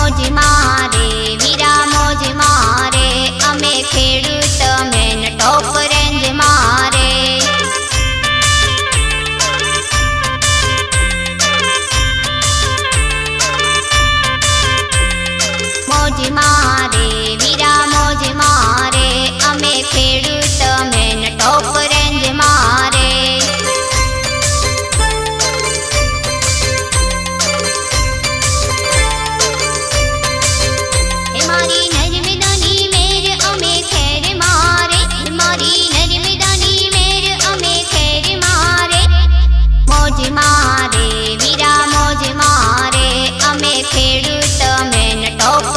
મોજ મારે વીરા મોજ મારે અમે ખેડૂત મેન ટોપ રેન્જ મારે મોજ મારે વીરા મોજ મારે અમે ખેડૂત મેન ટોપ રેન્જ મારે મારી નર્મદાની મેર અમે ખેર મારે મારી નર્મદાની મેર અમે ખેર મારે મોજ મારે વીરા મોજ મારે અમે ખેડૂત મેન ટોપ